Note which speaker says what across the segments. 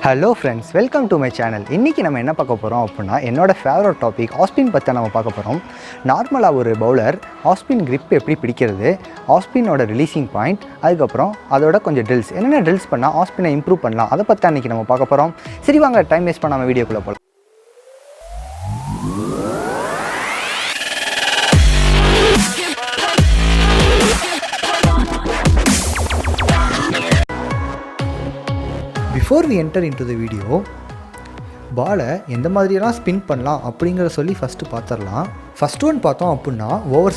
Speaker 1: Hello friends, welcome to my channel. இன்றைக்கி நம்ம என்ன பார்க்க போகிறோம் அப்படின்னா, என்னோடய ஃபேவரட் டாபிக் ஆஃப்ஸ்பின் பற்றி நம்ம பார்க்க போகிறோம். நார்மலாக ஒரு பவுலர் ஆஃப்ஸ்பின் கிரிப் எப்படி பிடிக்கிறது, ஆஃப்ஸ்பினோட ரிலீசிங் பாயிண்ட், அதுக்கப்புறம் அதோட கொஞ்சம் ட்ரில்ஸ், என்னென்ன ட்ரில்ஸ் பண்ணால் ஆஃப்ஸ்பினை இம்ப்ரூவ் பண்ணலாம், அதை பற்றி அன்றைக்கி நம்ம பார்க்க போகிறோம். சரி வாங்க, டைம் வேஸ்ட் பண்ணாமல் வீடியோக்குள்ளே போகலாம். Before we enter into the video, பாலை எந்த மாதிரியெல்லாம் ஸ்பின் பண்ணலாம் அப்படிங்கிறத சொல்லி ஃபஸ்ட்டு பார்த்துடலாம். ஃபஸ்ட் ஒன் பார்த்தோம் அப்படின்னா ஓவர்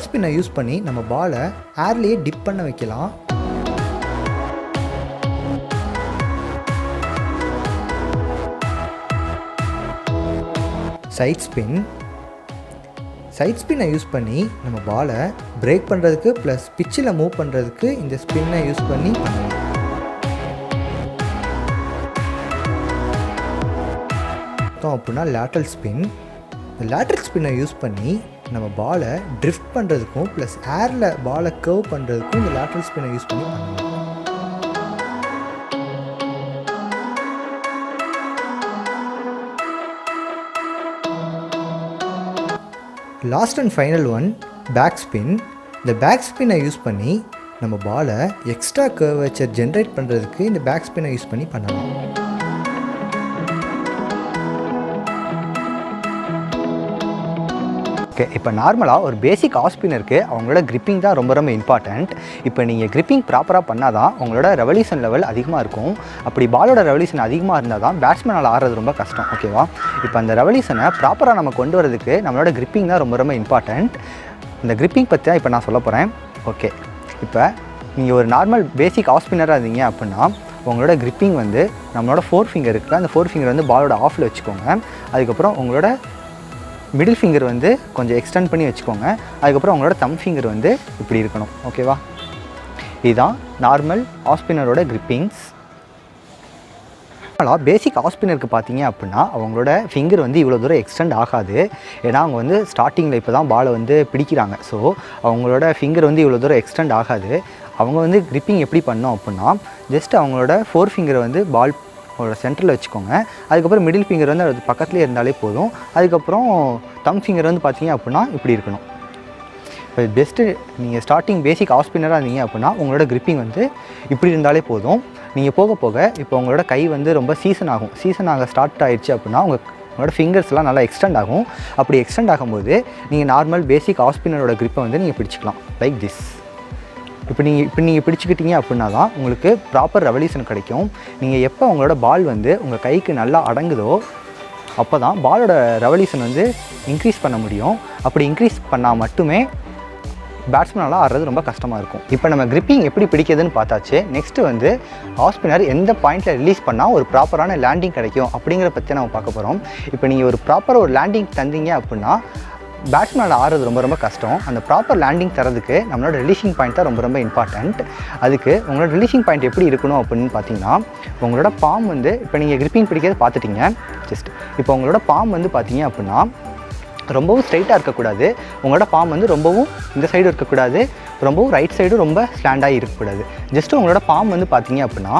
Speaker 1: ஸ்பின்னை யூஸ் பண்ணி நம்ம பாலை ஏர்லேயே டிப் பண்ண வைக்கலாம். சைட் ஸ்பின்னை யூஸ் பண்ணி நம்ம பாலை பிரேக் பண்ணுறதுக்கு ப்ளஸ் பிச்சில் மூவ் பண்ணுறதுக்கு இந்த ஸ்பின்னை யூஸ் பண்ணி பண்ணலாம். அப்படின்னா லேட்ரல் ஸ்பின்னை யூஸ் பண்ணி நம்ம பாலை ட்ரிஃப்ட் பண்ணுறதுக்கும் ப்ளஸ் ஏரில் பாலை கர்வ் பண்ணுறதுக்கும் இந்த லேட்ரல் ஸ்பின்னை யூஸ் பண்ணி பண்ணலாம். Last and final one back spin. இந்த பேக் ஸ்பின்னை யூஸ் பண்ணி நம்ம பாலை எக்ஸ்ட்ரா கர்வேச்சர் ஜென்ரேட் பண்ணுறதுக்கு இந்த பேக் ஸ்பின்னை யூஸ் பண்ணி பண்ணலாம். ஓகே, இப்போ நார்மலாக ஒரு பேசிக் ஆஃப் ஸ்பின்னருக்கு அவங்களோட கிரிப்பிங் தான் ரொம்ப ரொம்ப இம்பார்ட்டண்ட். இப்போ நீங்கள் கிரிப்பிங் ப்ராப்பராக பண்ணால் தான் உங்களோட ரெவல்யூஷன் லெவல் அதிகமாக இருக்கும். அப்படி பாலோட ரெவல்யூஷன் அதிகமாக இருந்தால் தான் பேட்ஸ்மேனால் ஆடுறது ரொம்ப கஷ்டம். ஓகேவா? இப்போ அந்த ரெவல்யூஷனை ப்ராப்பராக நம்ம கொண்டு வரதுக்கு நம்மளோட கிரிப்பிங் தான் ரொம்ப ரொம்ப இம்பார்ட்டண்ட். இந்த கிரிப்பிங் பற்றி தான் இப்போ நான் சொல்ல போகிறேன். ஓகே, இப்போ நீங்கள் ஒரு நார்மல் பேசிக் ஆஃப் ஸ்பின்னராக இருந்தீங்க அப்படின்னா உங்களோட கிரிப்பிங் வந்து நம்மளோட 4 ஃபிங்கர் இருக்குல்ல, அந்த 4 ஃபிங்கர் வந்து பாலோட ஆஃபில் வச்சுக்கோங்க. அதுக்கப்புறம் உங்களோட மிடில் ஃபிங்கர் வந்து கொஞ்சம் எக்ஸ்டெண்ட் பண்ணி வச்சுக்கோங்க. அதுக்கப்புறம் உங்களோட தம் ஃபிங்கர் வந்து இப்படி இருக்கணும். ஓகேவா? இதுதான் நார்மல் ஆஃப் ஸ்பின்னரோட கிரிப்பிங்ஸ். பேசிக் ஆஃப் ஸ்பின்னருக்கு பார்த்தீங்க அப்படின்னா அவங்களோட ஃபிங்கர் வந்து இவ்வளோ தூரம் எக்ஸ்டெண்ட் ஆகாது. ஏன்னா அவங்க வந்து ஸ்டார்டிங்கில் இப்போ தான் பாலை வந்து பிடிக்கிறாங்க. ஸோ அவங்களோட ஃபிங்கர் வந்து இவ்வளோ தூரம் எக்ஸ்டெண்ட் ஆகாது. அவங்க வந்து கிரிப்பிங் எப்படி பண்ணோம் அப்படின்னா, ஜஸ்ட் அவங்களோட 4 ஃபிங்கரை வந்து பால் சென்டரில் வச்சுக்கோங்க. அதுக்கப்புறம் மிடில் ஃபிங்கர் வந்து அது பக்கத்துலேயே இருந்தாலே போதும். அதுக்கப்புறம் தம் ஃபிங்கர் வந்து பார்த்தீங்க அப்படின்னா இப்படி இருக்கணும். இப்போ பெஸ்ட்டு நீங்கள் ஸ்டார்டிங் பேசிக் ஆஃப் ஸ்பின்னராக இருந்தீங்க அப்படின்னா உங்களோட கிரிப்பிங் வந்து இப்படி இருந்தாலே போதும். நீங்கள் போக போக இப்போ உங்களோட கை வந்து ரொம்ப சீசன் ஆக ஸ்டார்ட் ஆகிடுச்சு அப்படின்னா உங்களோட ஃபிங்கர்ஸ்லாம் நல்லா எக்ஸ்டெண்ட் ஆகும். அப்படி எக்ஸ்டெண்ட் ஆகும்போது நீங்கள் நார்மல் பேசிக் ஆஃப் ஸ்பின்னரோட கிரிப்பை வந்து நீங்கள் பிடிச்சிக்கலாம் லைக் திஸ். இப்போ நீங்கள் பிடிச்சிக்கிட்டீங்க அப்படின்னா தான் உங்களுக்கு ப்ராப்பர் ரெவல்யூஷன் கிடைக்கும். நீங்கள் எப்போ உங்களோட பால் வந்து உங்கள் கைக்கு நல்லா அடங்குதோ அப்போ தான் பாலோட ரெவல்யூஷன் வந்து இன்க்ரீஸ் பண்ண முடியும். அப்படி இன்க்ரீஸ் பண்ணால் மட்டுமே பேட்ஸ்மேனால் ஆடுறது ரொம்ப கஷ்டமாக இருக்கும். இப்போ நம்ம கிரிப்பிங் எப்படி பிடிக்கிறதுன்னு பார்த்தாச்சு. நெக்ஸ்ட்டு வந்து ஆஃப் ஸ்பின்னர் எந்த பாயிண்ட்டில் ரிலீஸ் பண்ணால் ஒரு ப்ராப்பரான லேண்டிங் கிடைக்கும் அப்படிங்கிற பற்றி நம்ம பார்க்க போகிறோம். இப்போ நீங்கள் ஒரு ப்ராப்பராக ஒரு லேண்டிங் தந்தீங்க அப்படின்னா பேட்ஸ்மேனால் ஆடுறது ரொம்ப ரொம்ப கஷ்டம். அந்த ப்ராப்பர் லேண்டிங் தரதுக்கு நம்மளோட ரிலீசிங் பாயிண்ட் தான் ரொம்ப ரொம்ப இம்பார்ட்டண்ட். அதுக்கு உங்களோட ரிலீசிங் பாயிண்ட் எப்படி இருக்கணும் அப்படின்னு பார்த்தீங்கன்னா, உங்களோட பாம் வந்து இப்போ நீங்கள் கிரிப்பிங் பிடிக்கிறது பார்த்துட்டிங்க. ஜஸ்ட் இப்போ உங்களோட பாம் வந்து பார்த்தீங்க அப்படின்னா ரொம்பவும் ஸ்ட்ரைட்டாக இருக்கக்கூடாது. உங்களோட பாம் வந்து ரொம்பவும் இந்த சைடு இருக்கக்கூடாது, ரொம்பவும் ரைட் சைடும் ரொம்ப ஸ்லாண்டாகி இருக்கக்கூடாது. ஜஸ்ட்டு உங்களோட பாம் வந்து பார்த்தீங்க அப்படின்னா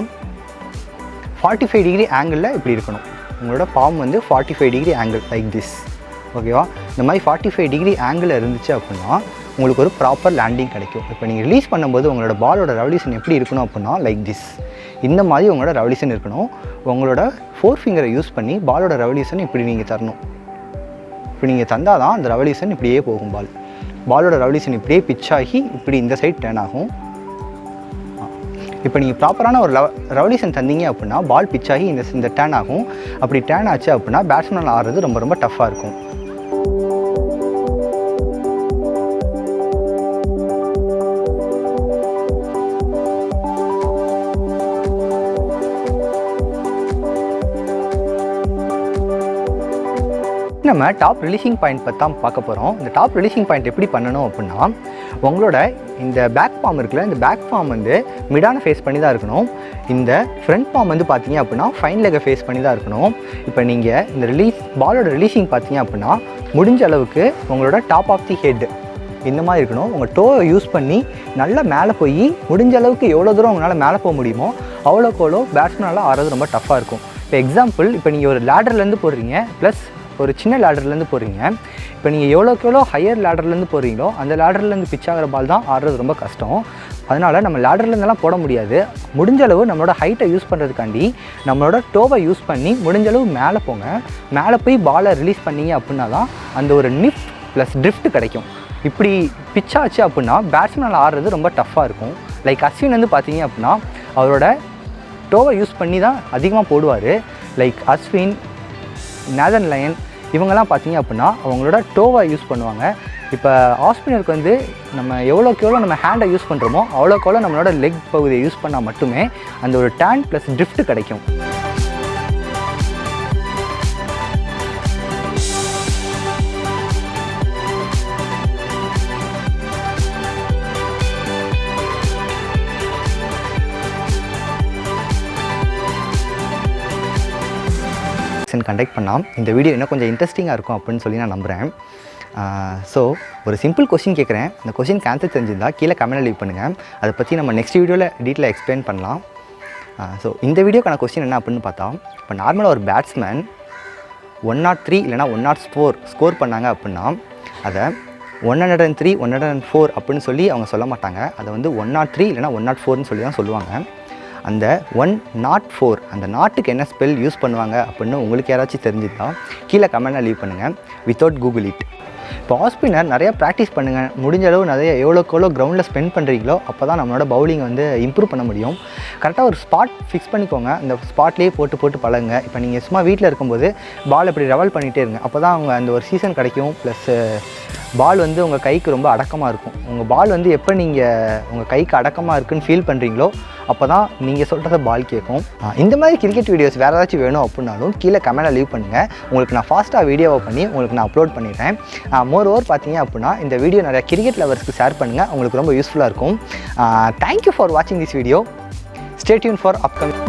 Speaker 1: 45 டிகிரி ஆங்கிளில் இப்படி இருக்கணும். உங்களோட பாம் வந்து 45 டிகிரி ஆங்கிள் லைக் திஸ். ஓகேவா? இந்த மாதிரி 45 டிகிரி ஆங்கிளில் இருந்துச்சு அப்படின்னா உங்களுக்கு ஒரு ப்ராப்பர் லேண்டிங் கிடைக்கும். இப்போ நீங்கள் ரிலீஸ் பண்ணும்போது உங்களோட பாலோட ரெவல்யூஷன் எப்படி இருக்கணும் அப்படின்னா லைக் திஸ். இந்த மாதிரி உங்களோட ரெவல்யூஷன் இருக்கணும். உங்களோட 4 ஃபிங்கரை யூஸ் பண்ணி பாலோட ரெவல்யூஷன் இப்படி நீங்கள் தரணும். இப்படி நீங்கள் தந்தால் தான் அந்த ரெவல்யூஷன் இப்படியே போகும். பாலோட ரெவல்யூஷன் இப்படியே பிச் ஆகி இப்படி இந்த சைட் டேர்ன் ஆகும். இப்போ நீங்கள் ப்ராப்பரான ஒரு ரெவல்யூஷன் தந்தீங்க அப்படின்னா பால் பிச் ஆகி இந்த டேர்ன் ஆகும். அப்படி டேர்ன் ஆச்சு அப்படின்னா பேட்ஸ்மேன் ஆடுறது ரொம்ப ரொம்ப டஃப்பாக இருக்கும். நம்ம டாப் ரிலீசிங் பாயிண்ட் பற்றி தான் பார்க்க போகிறோம். இந்த டாப் ரிலீசிங் பாயிண்ட் எப்படி பண்ணணும் அப்படின்னா, உங்களோட இந்த பேக் ஃபார்ம் இருக்குல்ல, இந்த பேக் ஃபார்ம் வந்து மிடான ஃபேஸ் பண்ணி தான் இருக்கணும். இந்த ஃப்ரண்ட் ஃபார்ம் வந்து பார்த்தீங்க அப்படின்னா ஃபைன் லெக்கை ஃபேஸ் பண்ணி தான் இருக்கணும். இப்போ நீங்கள் இந்த பாலோட ரிலீசிங் பார்த்தீங்க அப்படின்னா முடிஞ்ச அளவுக்கு உங்களோட டாப் ஆஃப் தி ஹெட் இந்த மாதிரி இருக்கணும். உங்கள் டோவை யூஸ் பண்ணி நல்லா மேலே போய் முடிஞ்ச அளவுக்கு எவ்வளோ தூரம் உங்களால் மேலே போக முடியுமோ அவ்வளோக்கு அவ்வளோ பேட்ஸ்மேனால் ஆடுறது ரொம்ப டஃப்பாக இருக்கும். இப்போ எக்ஸாம்பிள், இப்போ நீங்கள் ஒரு லேடர்லேருந்து போடுறீங்க ப்ளஸ் ஒரு சின்ன லேடர்லேருந்து போடுறீங்க. இப்போ நீங்கள் எவ்வளோக்கு எவ்வளோ ஹையர் லேடர்லேருந்து போடுறீங்களோ அந்த லேடர்லேருந்து பிச் ஆகிற பால் தான் ஆடுறது ரொம்ப கஷ்டம். அதனால் நம்ம லேடர்லேருந்தெல்லாம் போட முடியாது. முடிஞ்ச அளவு நம்மளோட ஹைட்டை யூஸ் பண்ணுறதுக்காண்டி நம்மளோட டோவை யூஸ் பண்ணி முடிஞ்ச அளவு மேலே போங்க. மேலே போய் பாலை ரிலீஸ் பண்ணிங்க அப்படின்னா தான் அந்த ஒரு நிஃப்ட் ப்ளஸ் ட்ரிஃப்ட் கிடைக்கும். இப்படி பிச் ஆச்சு அப்படின்னா பேட்ஸ்மேனால் ஆடுறது ரொம்ப டஃப்பாக இருக்கும். லைக் அஸ்வின் வந்து பார்த்தீங்க அப்படின்னா அவரோட டோவை யூஸ் பண்ணி தான் அதிகமாக போடுவார். லைக் அஸ்வின், நேதன் லயன் இவங்கெல்லாம் பார்த்தீங்க அப்படின்னா அவங்களோட டோவை யூஸ் பண்ணுவாங்க. இப்போ ஆஃப்ஸ்பின்னருக்கு வந்து நம்ம எவ்வளோக்கு எவ்வளோ நம்ம ஹேண்டை யூஸ் பண்ணுறோமோ அவ்வளோக்கு எவ்வளோ நம்மளோட லெக் பகுதியை யூஸ் பண்ணால் மட்டுமே அந்த ஒரு டேன் ப்ளஸ் ட்ரிஃப்ட் கிடைக்கும். கண்டக்ட் பண்ணால் இந்த வீடியோ இன்னும் கொஞ்சம் இன்ட்ரெஸ்டிங்காக இருக்கும் அப்படின்னு சொல்லி நான் நம்புகிறேன். ஸோ ஒரு சிம்பிள் கொஸ்டின் கேட்குறேன். அந்த கொஸ்டினுக்கு ஆன்சர் தெரிஞ்சிருந்தால் கீழே கமெண்ட்டில் லீவ் பண்ணுங்கள். அதை பற்றி நம்ம நெக்ஸ்ட் வீடியோவில் டீட்டெயிலாக எக்ஸ்பிளைன் பண்ணலாம். ஸோ இந்த வீடியோக்கான கொஸ்டின் என்ன அப்படின்னு பார்த்தா, இப்போ நார்மலாக ஒரு பேட்ஸ்மேன் 103 இல்லைனா 104 ஸ்கோர் பண்ணாங்க அப்படின்னா அதை 103, 104 அப்படின்னு சொல்லி அவங்க சொல்ல மாட்டாங்க. அதை வந்து 103 இல்லைனா 104ன்னு சொல்லி தான் சொல்லுவாங்க. அந்த 104 அந்த நாட்டுக்கு என்ன ஸ்பெல் யூஸ் பண்ணுவாங்க அப்படின்னு உங்களுக்கு யாராச்சும் தெரிஞ்சுதா கீழே கமெண்ட்டில் லீவ் பண்ணுங்கள் வித்தவுட் கூகுள் இட். இப்போ ஆஃப்ஸ்பின்னர் நிறையா ப்ராக்டிஸ் பண்ணுங்கள். முடிஞ்ச அளவு நிறைய எவ்வளோக்கு கிரவுண்டில் ஸ்பெண்ட் பண்ணுறீங்களோ அப்போ தான் நம்மளோட பவுலிங்கை வந்து இம்ப்ரூவ் பண்ண முடியும். கரெக்டாக ஒரு ஸ்பாட் ஃபிக்ஸ் பண்ணிக்கோங்க. அந்த ஸ்பாட்லேயே போட்டு பழகுங்க. இப்போ நீங்கள் சும்மா வீட்டில் இருக்கும்போது பால் இப்படி ரெவல் பண்ணிகிட்டே இருங்க. அப்போ தான் அவங்க அந்த ஒரு சீசன் கிடைக்கும். ப்ளஸ் பால் வந்து உங்கள் கைக்கு ரொம்ப அடக்கமாக இருக்கும். உங்கள் பால் வந்து எப்போ நீங்கள் உங்கள் கைக்கு அடக்கமாக இருக்குன்னு ஃபீல் பண்ணுறீங்களோ அப்போ தான் நீங்கள் சொல்கிறத பால் கேட்கும். இந்த மாதிரி கிரிக்கெட் வீடியோஸ் வேறு ஏதாச்சும் வேணும் அப்படின்னாலும் கீழே கமெண்ட்டில் லீவ் பண்ணுங்கள். உங்களுக்கு நான் ஃபாஸ்ட்டாக வீடியோவை பண்ணி உங்களுக்கு நான் அப்லோட் பண்ணிடுறேன். மோர் ஓவர் பார்த்தீங்க அப்படின்னா இந்த வீடியோ நிறையா கிரிக்கெட் லவர்ஸ்க்கு ஷேர் பண்ணுங்கள். உங்களுக்கு ரொம்ப யூஸ்ஃபுல்லாக இருக்கும். தேங்க்யூ ஃபார் வாட்சிங் this video. Stay tune for upcoming